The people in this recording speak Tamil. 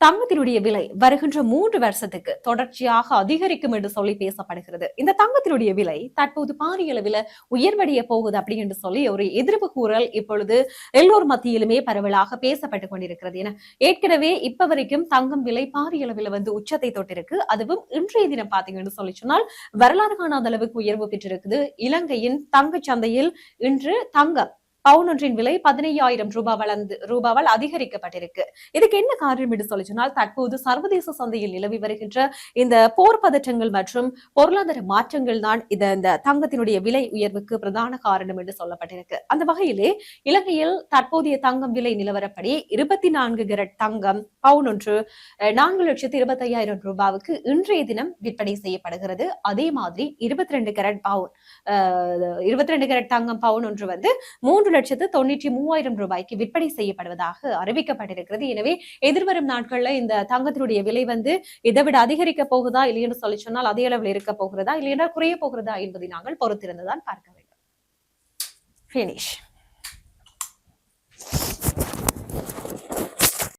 தங்கத்தினுடைய விலை வருகின்ற 3 வருஷத்துக்கு தொடர்ச்சியாக அதிகரிக்கும் என்று சொல்லி பேசப்படுகிறது. இந்த தங்கத்தினுடைய விலை தற்போது பாரிய அளவில் உயர்வடைய போகுது அப்படி என்று சொல்லி ஒரு எதிர்ப்பு கூறல் இப்பொழுது எல்லோர் மத்தியிலுமே பரவலாக பேசப்பட்டுக் கொண்டிருக்கிறது. என ஏற்கனவே இப்ப வரைக்கும் தங்கம் விலை பாரிய அளவில் உச்சத்தை தொட்டிருக்கு. அதுவும் இன்றைய தினம் பாத்தீங்கன்னு சொல்லி சொன்னால் வரலாறு காணாத அளவுக்கு உயர்வு பெற்றிருக்குது. இலங்கையின் தங்க சந்தையில் இன்று தங்கம் பவுன் ஒன்றின் விலை 15,000 ரூபாவால் அதிகரிக்கப்பட்டிருக்கு. இதுக்கு என்ன காரணம் என்று சொல்லி சொன்னால் தற்போது சர்வதேச சந்தையில் நிலவி வருகின்ற இந்த போர் பதற்றங்கள் மற்றும் பொருளாதார மாற்றங்கள் தான் இந்த தங்கத்தினுடைய விலை உயர்வுக்கு பிரதான காரணம் என்று சொல்லப்பட்டிருக்கு. அந்த வகையிலே இலங்கையில் தற்போதைய தங்கம் விலை நிலவரப்படி 24 கேரட் தங்கம் பவுன் ஒன்று 4,25,000 ரூபாவுக்கு இன்றைய தினம் விற்பனை செய்யப்படுகிறது. அதே மாதிரி 22 கேரட் பவுன் 22 கேரட் தங்கம் பவுன் ஒன்று 3,93,000 ரூபாய்க்கு விற்பனை செய்யப்படுவதாக அறிவிக்கப்பட்டிருக்கிறது. எனவே எதிர்வரும் நாட்கள்ல இந்த தங்கத்தினுடைய விலை இதை விட அதிகரிக்க போகுதா இல்லைன்னு சொல்லி சொன்னால் அதே அளவில் இருக்க போகிறதா இல்லையா குறைய போகிறதா என்பதை நாங்கள் பொறுத்திருந்துதான் பார்க்க வேண்டும்.